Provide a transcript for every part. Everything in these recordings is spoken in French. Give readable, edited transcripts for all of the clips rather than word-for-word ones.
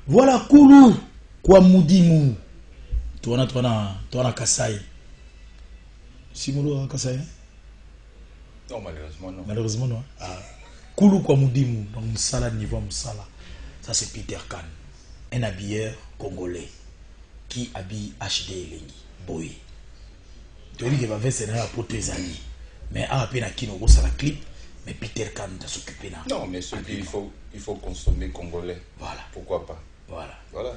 Voilà Kulu kwa Mudimu. Tuana Kasai. Simolo Kasai? Non, malheureusement non. Malheureusement non. Ah. Kulu kwa Mudimu, donc Moussala niveau Moussala. Ça c'est Peter Kan, un habilleur congolais qui habille HD Elengi, Boy. Tu vois qu'il va faire c'est la pote Zali. Mais à peine à Kino ça la clip, mais Peter Kan doit s'occuper là. Non, mais ce qu'il faut consommer congolais. Voilà. Pourquoi pas? Voilà.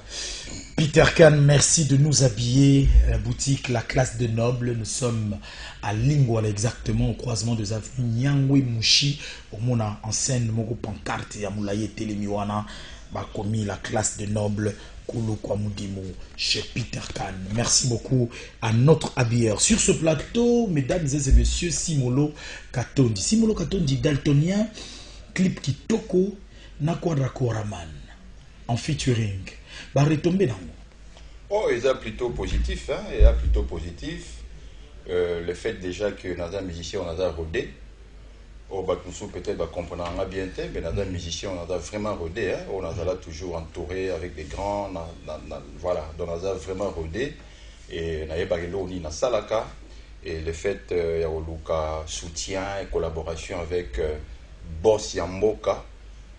Peter Kan, merci de nous habiller. La boutique La Classe de Noble. Nous sommes à Lingwala, exactement au croisement des avenues Nyangwe Mouchi. Au Mona en scène, Mogo Pancarte, Yamoulaye Telemiwana, Bakomi La Classe de Noble, Kulu Kwamudimu, chez Peter Kan. Merci beaucoup à notre habilleur. Sur ce plateau, mesdames et messieurs, Simolo Katondi. Simolo Katondi, daltonien, clip Kitoko, Nakwadra Koraman. En featuring, va retomber dans Oh, il est plutôt positif, hein, il est plutôt positif. Le fait déjà que nous sommes musiciens, on a rodé. Oh, bah, nous peut-être va comprendre bien, mais nous sommes musiciens, on a vraiment rodé. Hein, on a toujours entouré avec des grands, voilà, donc on a vraiment rodé. Et on a pas na salaka. Et le fait il y a un soutien et collaboration avec Boss Yamboka.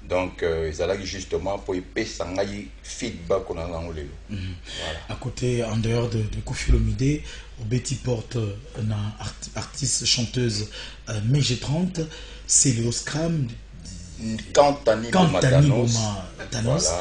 Donc, ils allaient justement pour payer sangaï feedback qu'on a dans le voilà. À côté, en dehors de Kofi Olomide, au Betty Porte, une artiste chanteuse Mege30, c'est le Scram. Kantani Boma Thanos,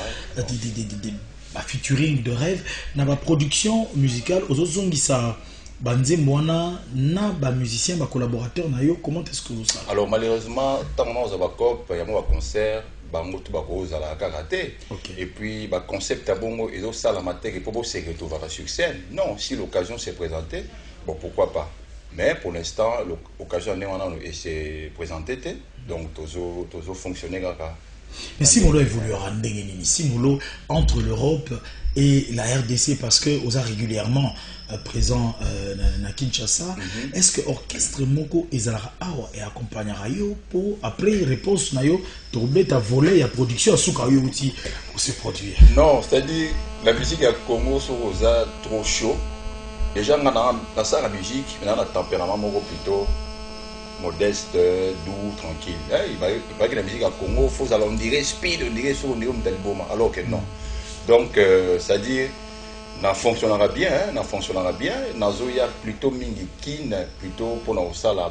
featuring de rêve, dans la production musicale, aux autres qui ça. Banze Mwana, na ba musicien, ba collaborateur na yo, comment est-ce que vous savez? Alors malheureusement, tant qu'on a un cop, il y a un concert, bango tout bako za la karaté. Et puis ba concept à bongo et donc ça la matière et pour se retrouver sur scène. Non, si l'occasion s'est présentée, bon pourquoi pas. Mais pour l'instant, l'occasion n'est pas et s'est présentée, donc toujours fonctionner kaka. Mais si Molo évolue à Ndengeni, si Molo entre l'Europe et la RDC, parce que vous êtes régulièrement présent à Kinshasa, est-ce que l'orchestre Moko Ezara Awa et accompagnera yo pour après réponse na yo trouver ta volée et production à Soukayo outil pour se produire? Non, c'est-à-dire la musique à Congo c'est trop chaud. Les gens dans ça la musique, mais dans un tempérament Moko plutôt modeste, doux, tranquille. Il paraît que la musique à Congo, faut on dirait speed, on dirait sur on dirait alors que non. Donc, c'est-à-dire, ça fonctionnera bien, Nazoya plutôt mingikin, plutôt pour nous ça là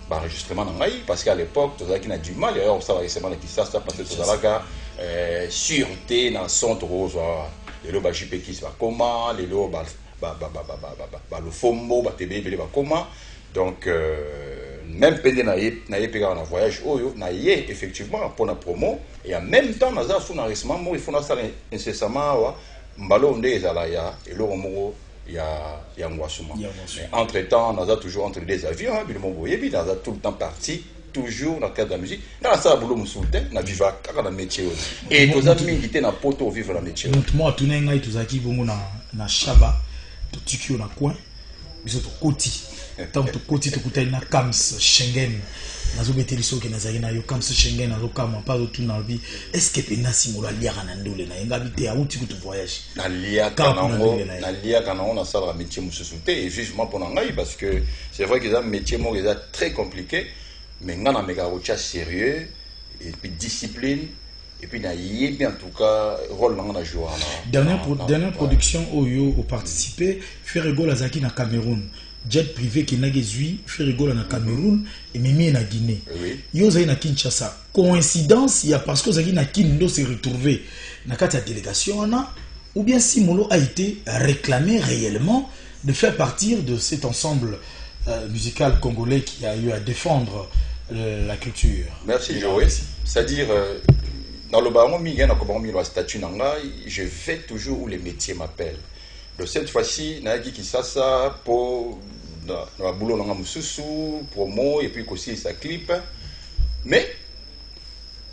enregistrement parce qu'à l'époque, tout ça qui a du mal, et ça va récemment qui ça parce que tout ça là sûreté dans son rose, les lots JP qui va comment, les lots le fombo, tébé va comment. Donc même pendant na voyage effectivement pour la promo et en même temps nous avons fait un enregistrement il faut ça incessamment mbalo ndé ezala ya eloko moko ya ngwasuma. Mais entre temps nous avons toujours entre des avions bilimo boyebi nous avons tout le temps parti toujours dans le cadre de la musique dans ça boulot musulté na viva kaka na métier et tous amis invité na poto vivre la métier moi tout ngai tuzaki bongo na shaba to tikio na coin biso to koti tant to koti to kutai na Kams Schengen nazo beteli soki nazaki na yo Kams Schengen nazo kama pas tout na vie est-ce que pena simolo aliaka na ndole na yenga bité a outi kutu voyage na liaka na on a ça la métier mususuté et vivement pour ngai parce que c'est vrai que c'est un métier mo très compliqué mais ngana mega rocha sérieux et puis discipline et puis en tout cas rôle dans la joie. Dernière production Oyo au participé Ferrego Lazaki na Cameroun jet privé qui n'a gezui Ferrego na Cameroun et Mimi na Guinée. Yo zai na Kinshasa. Coïncidence il y a parce que Zaki na Kindo s'est retrouvé na kata délégation ou bien Simolo a été réclamé réellement de faire partir de cet ensemble musical congolais qui a eu à défendre la culture. Merci Joël. C'est-à-dire dans le baron Miguel na statut nanga, je vais toujours où les métiers m'appellent. Donc cette fois-ci, naaki Kisasa pour la boulot nanga mususu, promo et puis aussi sa clip. Mais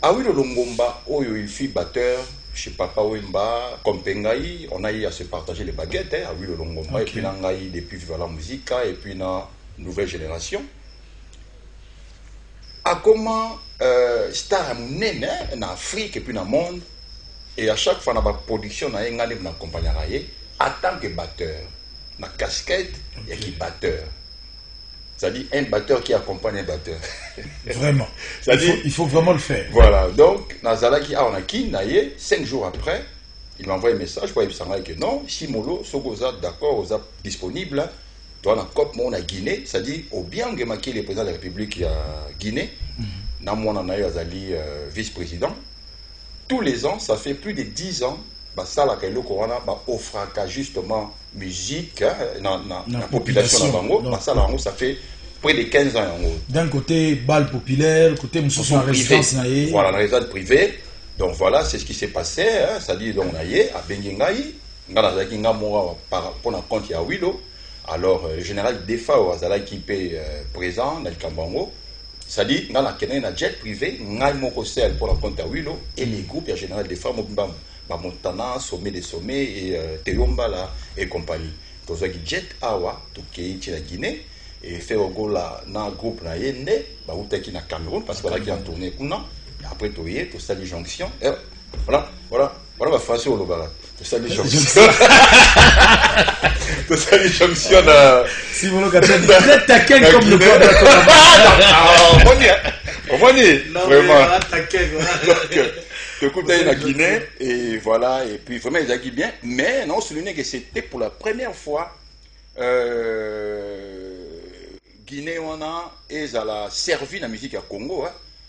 ah oui le Longomba, oyo il fit batteur chez Papa Wemba, comme Pengaï, on a eu à se partager les baguettes, ah oui le Longomba et puis nangaï depuis Viva la musique et puis na nouvelle génération. À comment star en Afrique et puis dans le monde Et à chaque fois, dans la production, on a un accompagnement en tant que batteur. Dans la casquette, il y a qui batteur. C'est-à-dire un batteur qui accompagne un batteur. Vraiment. Il faut vraiment le faire. Voilà. Donc, Nazala qui a 5 jours après, il m'a envoyé un message pour dire que non, si Molo, Sogoza, d'accord, disponible, dans la COP, on a Guinée, c'est-à-dire, au bien que Maki, le président de la République, il y a Guinée, dans mon anaï Azali, vice-président, tous les ans, ça fait plus de 10 ans, ça, la Kailo Corona, offre justement musique, la population de Bango, ça fait près de 15 ans. D'un côté, bal populaire, côté Moussou, la résidence. Voilà, la résidence privée. Donc voilà, c'est ce qui s'est passé. C'est-à-dire, on a eu à Bengengaï, on a eu pour un compte à Willow. Alors, le général Defa Azala qui est présent dans le Kambango. C'est-à-dire, on a un jet privé, on a un pour un compte à Willow. Et les groupes, il y a le général Defa, Montana, Sommet des Sommets et Teyombala et compagnie. Donc, il y a un jet Awa, qui est la Guinée. Et fait au go là dans le groupe na yende ba utaki na Cameroun parce que là qui a tourné kuna après toyer tout ça les jonctions voilà va faire au lobara tout ça les jonctions tout ça les jonctions si vous le gâtez très taquin comme le on va dire vraiment donc écoute la Guinée et voilà et puis vraiment ils a bien mais non souligner que c'était pour la première fois Guinée, on a servi la musique à Congo.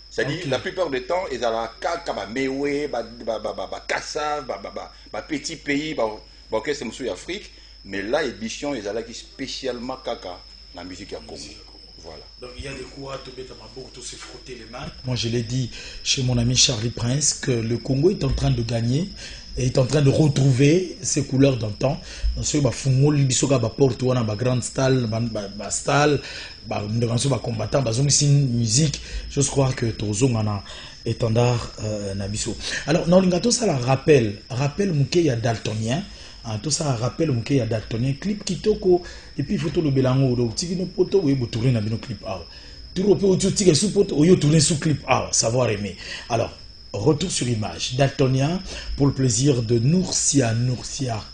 C'est-à-dire, la plupart du temps, ils ont la kaka, mewe, kassa, petit pays, c'est monsieur Afrique. Mais là, l'édition, ils ont spécialement kaka, la musique à Congo. Voilà. Donc il y a des coups à tomber dans ma bouche, tous se frotter les mains. Moi, je l'ai dit chez mon ami Charlie Prince que le Congo est en train de gagner. Et est en train de retrouver ses couleurs d'antan. Parce que grande style, combattant, musique. Je crois que Tozo Mana étendard Nabiso. Alors, dans le ça la rappelle Mouké ya daltonien. Tout ça rappelle Mouké ya daltonien. Clip kitoko et puis photo le belango do tiki no poto ou ebo tourner na bino clip ah. Tout peu autour tiki sous poto ou yo tourner sous clip ah, savoir aimer. Alors, retour sur image, daltonien, pour le plaisir de Noursia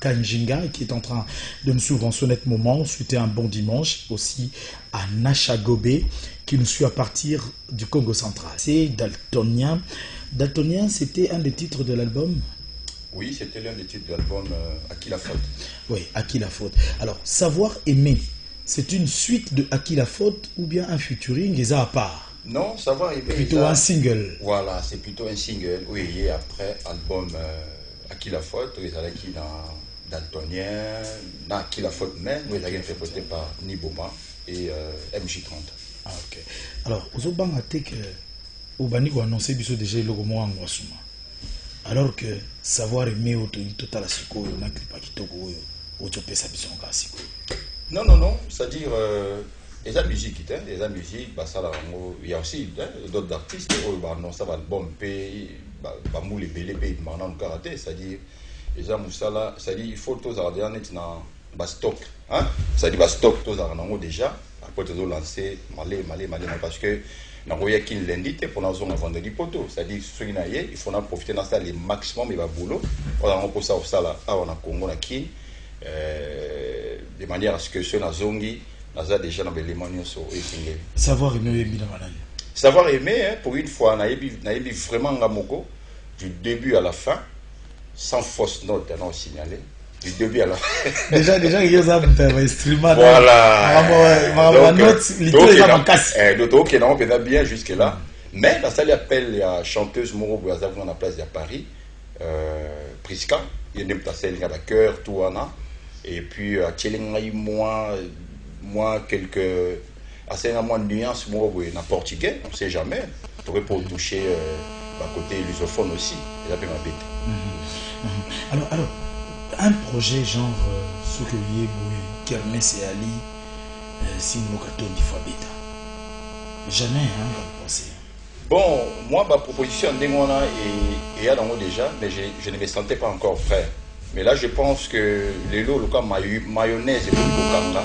Kanjinga, qui est en train de nous suivre en ce net moment. Souhaiter un bon dimanche aussi à Nasha Gobé, qui nous suit à partir du Congo central. C'est daltonien. Daltonien, c'était un des titres de l'album. Oui, c'était l'un des titres de l'album À qui la faute. Oui, À qui la faute. Alors, Savoir aimer, c'est une suite de À qui la faute ou bien un featuring, et ça à part? Non, Savoir aimer. Plutôt un single. Voilà, c'est plutôt un single. Oui, et après, album À qui la faute, ils allaient qui dans daltonien, dans À qui la faute même, ils allaient interprété par Niboma et MJ30. Ah, ok. Alors, vous avez que Obani a annoncé déjà le logo en Wasuma. Alors que Savoir aimer au total à ce qu'on a clip à Kitoko, au Topé Sabison Gassiko. Non, c'est-à-dire. Et la musique, il y a aussi d'autres artistes qui ont annoncé l'album, c'est-à-dire, il faut tous avoir un stock. C'est-à-dire, stock, tous avoir déjà, après tous lancer, parce que il y a qui lundi pour nous vendredi poteau. C'est-à-dire, il faut en profiter dans ça le maximum, il va boulot. On a pour ça, on a Congo, de manière à ce que ceux qui zongi déjà dans l'élément Savoir aimer bien malade. Savoir aimer, pour une fois, on a vraiment Ngamoko, du début à la fin, sans fausse note, on a signalé. Du début à la fin. Déjà, il y a un instrument. Voilà. Donc, on peut bien jusque-là. Mais dans ça, il appelle la chanteuse Moro Bouazak dans la place de Paris, Priska, il y a une place de cœur, tout, et puis, à Tchelengaï, moi, quelques assez moins de nuances en portugais, on ne sait jamais. Tu aurais pour toucher côté lusophone aussi. Et là, ma bête. Alors, un projet genre ce que vous Kermesse et Ali, Sinokaton d'Ifabeta. Jamais, vous pensez. Bon, moi, ma proposition, Ndengona et Adamo déjà, mais je ne me sentais pas encore prêt. Mais là, je pense que les lots, le cas mayonnaise et le là,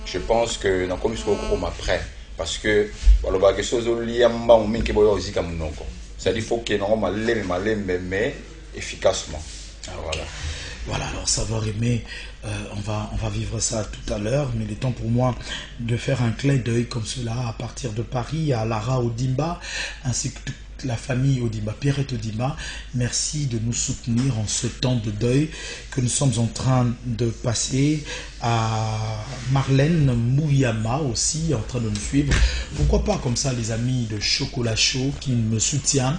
je pense que dans comme on m'a prêt parce que voilà quelque chose liamba on minke boyo zika munoko c'est-à-dire faut que non malem mais efficacement. Voilà. Voilà, alors savoir aimer, on va vivre ça tout à l'heure, mais il est temps pour moi de faire un clin d'œil comme cela à partir de Paris à Lara Odimba, ainsi que toute la famille Odimba, Pierrette Odimba. Merci de nous soutenir en ce temps de deuil que nous sommes en train de passer, à Marlène Mouyama aussi en train de nous suivre. Pourquoi pas comme ça les amis de Chocolat Chaud qui me soutiennent.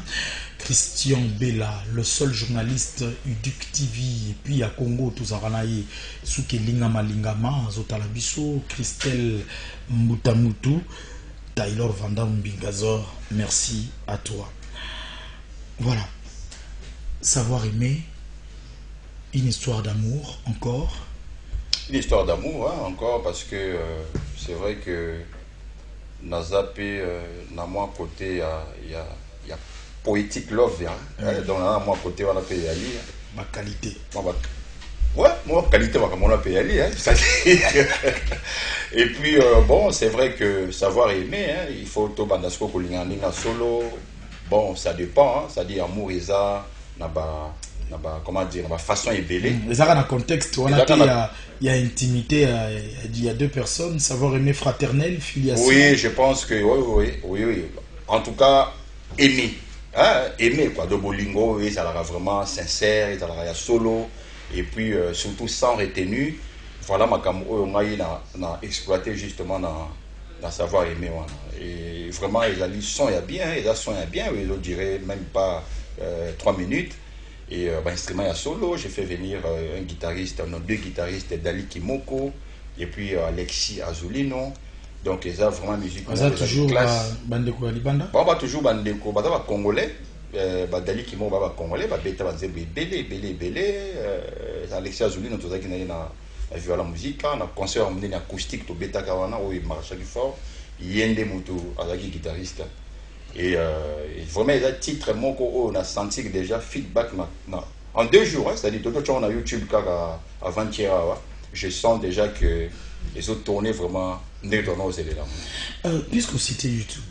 Christian Bella, le seul journaliste UDUC TV, et puis à Congo, tous Aranaï, Souke Lingama Lingama, Zotalabiso, Christelle Mbutamutu, Taylor Vanda Mbingazor, merci à toi. Voilà. Savoir aimer, une histoire d'amour encore. Une histoire d'amour, hein, encore, parce que c'est vrai que Nazapé, dans mon côté, il y a poétique love, hein. Donc là, moi, côté, on a payé à lire. Ma qualité. Ouais, moi, qualité, on a payé à lire. Et puis, bon, c'est vrai que savoir aimer, hein, il faut tout bandasko kolinga solo. Bon, ça dépend, hein, ça dit amour, isa, comment dire, la façon est belle. Mais ça, dans le contexte, il y a intimité, il y a deux personnes, savoir aimer fraternel, filiation. Oui, je pense que, oui. En tout cas, aimer. Hein, aimer quoi, de Bolingo, oui, ça sera vraiment sincère, ça sera solo, et puis surtout sans retenue. Voilà, on a exploité justement dans savoir aimer. Voilà. Et vraiment, ils sont bien, oui, je dirais même pas 3 minutes. Et instrument à solo, j'ai fait venir un guitariste, deux guitaristes, Dali Kimoko, et puis Alexis Azulino. Donc, ils ont vraiment musique. Vous avez toujours Bandeko Alibanda? Bon, toujours Bandeko, Congolais. Dali Kimoko, Congolais, Beta Belé. Alexis Azulino, tout ça qui est dans la vue à la musique. On a concert en acoustique, tout Beta Kawana, où il marche du fort. Yende Moutou, Azaki guitariste. Et vraiment, il y a titre, on a senti déjà feedback en 2 jours, hein, c'est-à-dire tout on a YouTube avant-hier, je sens déjà que les autres tournées vraiment aux éléments. Puisque c'était YouTube,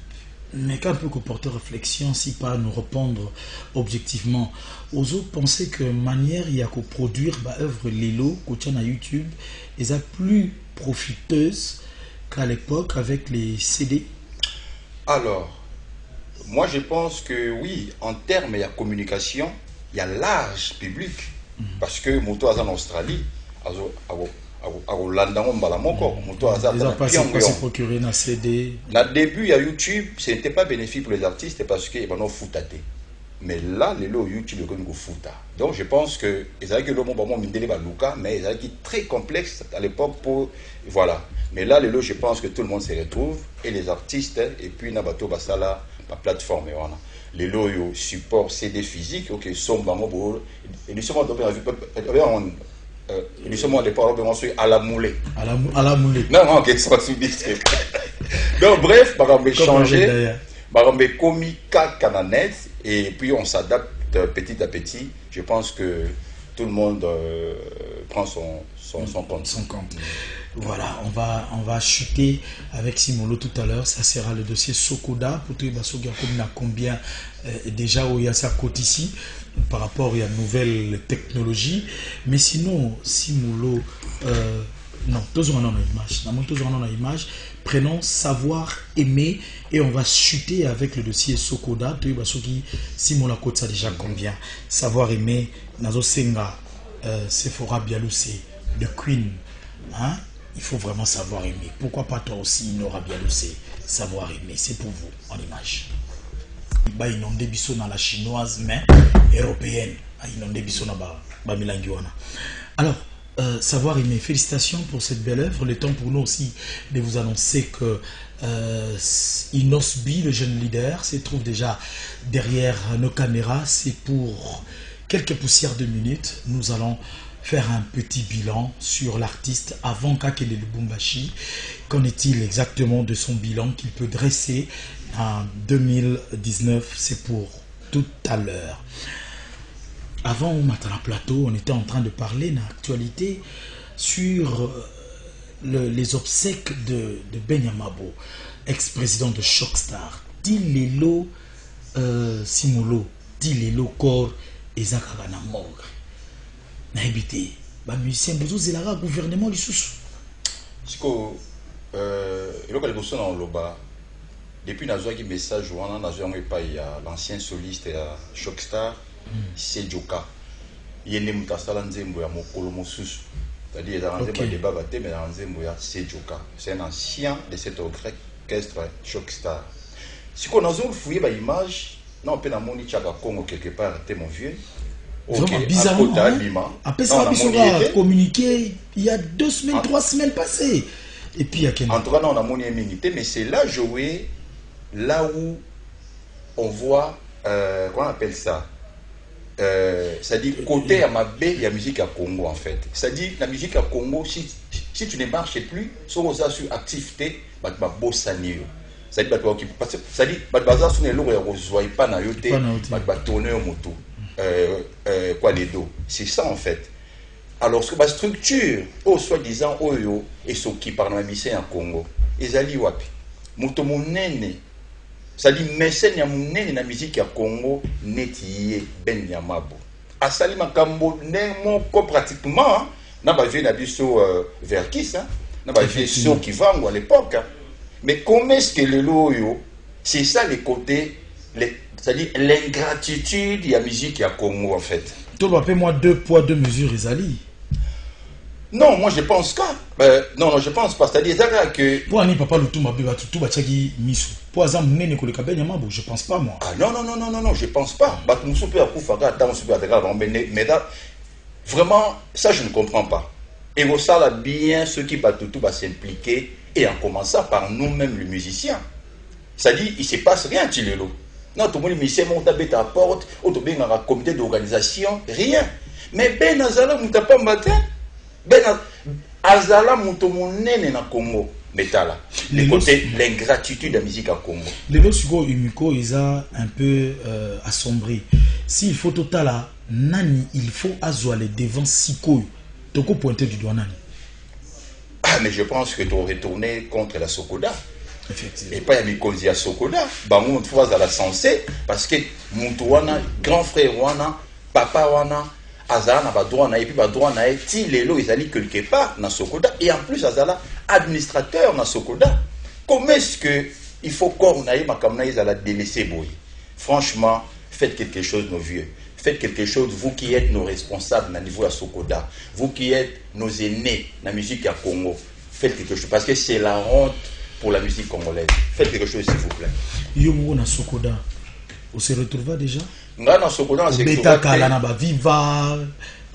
mais qu'un peu qu'on porte réflexion, si pas nous répondre objectivement, aux autres penser que manière il y a qu'au produire œuvre Lelo, qu'on a YouTube, ils a plus profiteuse qu'à l'époque avec les CD. Alors, moi, je pense que oui, en termes de communication, il y a large public. Parce que Moto en Australie, ils ont pas se procurer un CD. Au début, il y a YouTube, ce n'était pas bénéfique pour les artistes parce qu'ils ont foutatté. Mais là, les lots YouTube, ils ont fouta. Donc, je pense que ils avaient que le moment mais ils avaient très complexe à l'époque pour. Voilà. Mais là, les lots, je pense que tout le monde se retrouve, et les artistes, et puis Nabato Basala. La plateforme, les loyaux support CD physique, ok, sont bango, et nous sommes à l'époque à la moulée. À la moulée. Non, ok, ça va se dire. Donc, bref, on va changer, on va comica cananet, et puis on s'adapte petit à petit. Je pense que tout le monde prend son compte. Voilà, on va chuter avec Simolo tout à l'heure. Ça sera le dossier Sokoda pour tout le combien déjà où il y a sa côte ici par rapport à une nouvelle technologie. Mais sinon, Simolo, non, toujours en image. Prenons savoir aimer et on va chuter avec le dossier Sokoda. Tout le Simolo côte ça déjà combien savoir aimer. Nazo Senga, Sephora Bialousé, The Queen, hein? Il faut vraiment savoir aimer. Pourquoi pas toi aussi, Nora Bialousé, savoir aimer, c'est pour vous, en image. Il y a inondé biso dans la chinoise, mais européenne. Il y a inondé biso dans la milanguana. Alors, savoir aimer, félicitations pour cette belle œuvre. Le temps pour nous aussi de vous annoncer que Inosbi, le jeune leader, se trouve déjà derrière nos caméras. C'est pour quelques poussières de minutes. Nous allons faire un petit bilan sur l'artiste avant Kakele Lubumbashi. Qu'en est-il exactement de son bilan qu'il peut dresser en 2019? C'est pour tout à l'heure. Avant, au matin plateau, on était en train de parler d'actualité sur les obsèques de Benyamabo, ex-président de Shockstar. Dilelo Simolo, Dilelo Kor eza kaka na morgue nayebi te bamusicien bozozelaka gouvernement lisusu siko eloko liboso na oloba depuis nazwaki message wana nazwa yango epai ya l'ancien soliste ya Shockstar Sejoka ye nde moto asala nzembo ya mokolo mosusu c'est-à-dire ezala nzembo ya débat bate mais ezala nzembo ya Sejoka c'est un ancien de cet orchestre Shockstar siko nazofouye baimage non mpe namoni tiaka Congo quelque part te mon vieux. Okay. Bizarrement, après ça, on a communiqué il y a 2 semaines, 3 semaines passées. Et puis, il y a en tout cas, on a mon immunité, mais c'est là joué, là où on voit, comment on appelle ça c'est-à-dire, côté à ma baie, il y a musique à Congo en fait. C'est-à-dire, la musique à Congo, si tu ne marches plus, si on a sur activité, tu vas bosser. C'est-à-dire, tu vas tourner au moto. Quoi les dos, c'est ça en fait. Alors que ma structure au soi-disant oyo et ce qui par la mission en Congo ezali wapi moto monene c'est-à-dire mécène ya monene na musique ya Congo netiye Ben Yamabo asali makambo moko pratiquement na ba vie na biso Verkis na ba vie so qui vango à l'époque mais comment est-ce que le loyo c'est ça les côtés c'est-à-dire l'ingratitude de la musique à Congo en fait. Tu dois payer moi 2 poids 2 mesures Isali. Non, moi je pense pas. Non, je pense pas. C'est-à-dire que pour ani papa le tout ma bébé tout bachaki misu. Pour exemple nene ko le kabenya mabo, je pense pas moi. Ah non, je pense pas. Ba musu pe akufaka ta musu pe ataka mais vraiment ça je ne comprends pas. Et vous ça là bien ceux qui va tout va s'impliquer et en commençant par nous-mêmes les musiciens. C'est-à-dire il se passe rien Tilelo. Non, tout le monde musicien monte à la porte, ou tout le monde a un comité d'organisation, rien. Mais Ben Azala monte pas matin. Ben Azala monte mon nene na Congo. Metala. Le côté l'ingratitude de la musique à Congo. Les losugo Umiko ils a un peu assombri. S'il faut total nani, il faut azoaler devant Siko. Toko pointer du doigt nani. Ah mais je pense que tu aurais retourné contre la Sokoda. Effectivement. Et pas y Mikonzi à Sokoda, on fois à la sensée parce que Moutouana, grand frère Wana, papa Wana, Azala n'a droit et puis droit na ti lelo ils allaient quelque part dans Sokoda et en plus Azala administrateur dans Sokoda. Comment est-ce que il faut qu'on aille ma comme ils allaient délaisser boy. Franchement, faites quelque chose nos vieux. Faites quelque chose, vous qui êtes nos responsables à niveau à Sokoda, vous qui êtes nos aînés dans la musique à Congo, faites quelque chose parce que c'est la honte pour la musique congolaise. Faites quelque chose s'il vous plaît. Yomo na Sokoda. On se retrouva déjà? Nga na Sokoda on se retrouva. Beta Kalana ba Viva,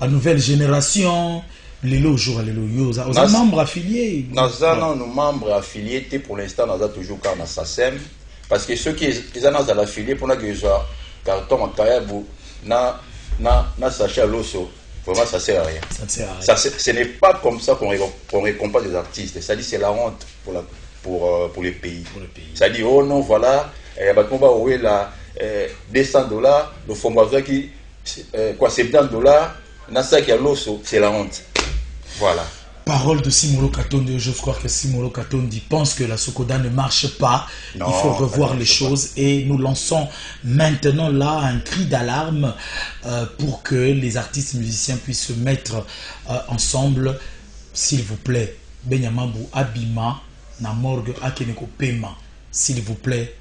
la nouvelle génération, les jours les yoza. Aux membres affiliés. Nous membres affiliés pour l'instant nous avons toujours car na SACEM parce que ceux qui sont dans l'affilié pour que ça carton en Kayabu na sachet loso. Vraiment, ça sert à rien. Ça ne sert à rien. Ce n'est pas comme ça qu'on récompense des artistes. Ça dit c'est la honte pour les pays. Ça dit oh non voilà, on va ouvrir la $200, le fonds qui quoi $70, nasa qui a l'osso, c'est la honte. Voilà. Parole de Simolo Katondi, je crois que Simolo Katondi pense que la Sokoda ne marche pas. Non, il faut revoir les choses et nous lançons maintenant là un cri d'alarme pour que les artistes musiciens puissent se mettre ensemble. S'il vous plaît, Benyamambu Abima, na morgue Akeneko Pema. S'il vous plaît,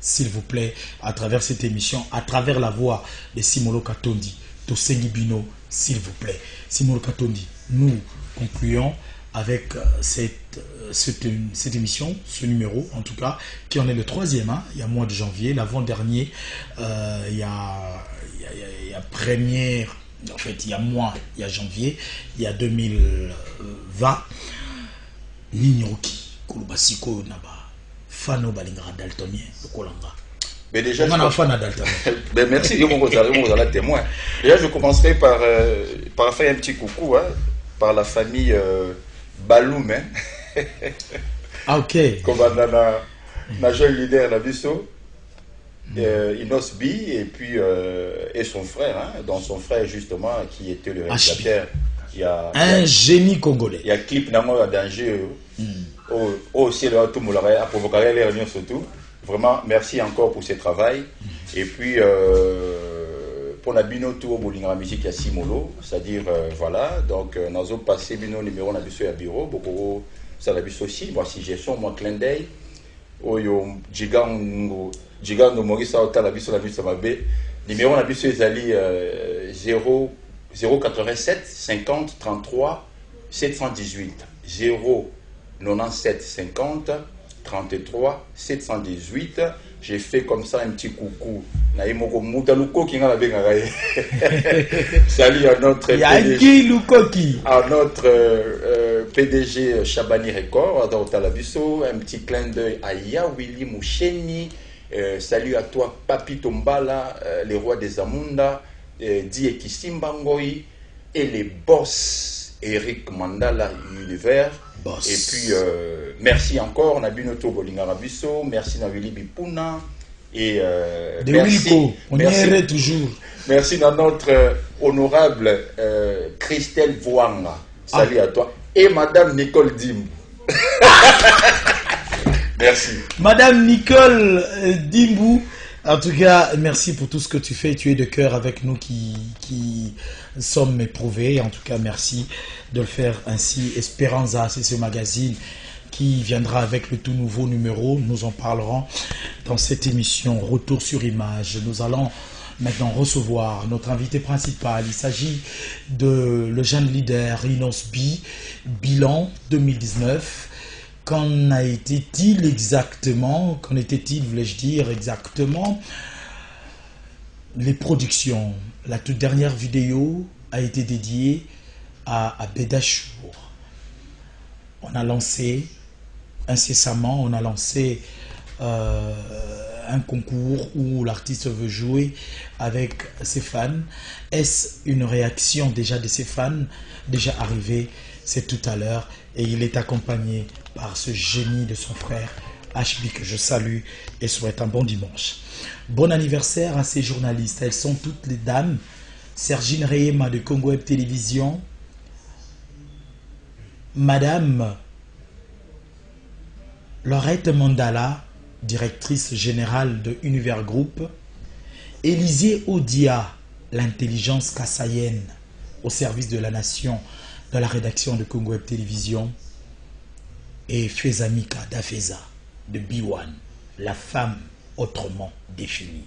à travers cette émission, à travers la voix de Simolo Katondi, Tosengi Bino, s'il vous plaît. Simolo Katondi, nous concluons avec cette émission, ce numéro en tout cas, qui en est le 3e, hein, il y a mois de janvier, l'avant-dernier, il y a première, en fait il y a mois, il y a janvier, il y a 2020, Ninyoki, Kolubasiko Naba, Fano Balingara Daltonien, le Kolanga. Mais déjà, mais merci, vous allez témoin. Déjà, je commencerai par faire un petit coucou, hein, par la famille Baloum, hein. Ah, ok. Comme un jeune leader, la Bisso, Inos B, et puis et son frère, hein, dont son frère justement, qui était le réalisateur. Un génie congolais. Il y a un clip d'amour à danger, aussi, là, tout le monde a provoqué les réunions surtout. Vraiment, merci encore pour ce travail. Et puis, pour la bino tour bolinga musique ya Simolo, c'est-à-dire voilà, donc nous avons passé bino numéro na biso ya bureau, beaucoup ça la biso aussi, moi suggestion, moi clin d'œil, oyo Gigando Maurice Aota la biso mabe, numéro na biso ezali 087 50 33 718 097 50 33 718. J'ai fait comme ça un petit coucou. Salut à notre PDG, à notre PDG Chabani Record, dans Talabiso. Un petit clin d'œil à Yawili Moucheni. Salut à toi, Papi Tombala, les rois des Amunda, Die Kisimbangoy et les boss Eric Mandala Univers. Boss. Et puis merci encore Nabinoto Bolingarabiso, merci Nawili Bipuna et merci, on y toujours. Merci à notre honorable Christelle Voanga. Salut à toi et Madame Nicole Dim. Merci. Madame Nicole Dimbou, en tout cas, merci pour tout ce que tu fais. Tu es de cœur avec nous qui sommes éprouvés. En tout cas, merci de le faire ainsi. Esperanza, c'est ce magazine qui viendra avec le tout nouveau numéro. Nous en parlerons dans cette émission Retour sur image. Nous allons maintenant recevoir notre invité principal. Il s'agit de le jeune leader Inos B, bilan 2019. Qu'en a été-il exactement? Qu'en était-il, voulais-je dire, exactement? Les productions. La toute dernière vidéo a été dédiée à Bédachour. On a lancé incessamment, on a lancé un concours où l'artiste veut jouer avec ses fans. Est-ce une réaction déjà de ses fans déjà arrivée? C'est tout à l'heure et il est accompagné par ce génie de son frère HB que je salue et souhaite un bon dimanche. Bon anniversaire à ces journalistes. Elles sont toutes les dames. Sergine Reyema de Congo Web Télévision, Madame Laurette Mandala, directrice générale de Univers Group, Élisée Odia, l'intelligence kassaïenne au service de la nation dans la rédaction de Congo Web Télévision, et Fezamika Dafeza de B1, la femme autrement définie.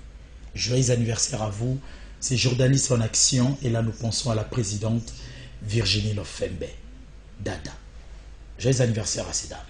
Joyeux anniversaire à vous, c'est journaliste en action, et là nous pensons à la présidente Virginie Lofembe Dada. Joyeux anniversaire à ces dames.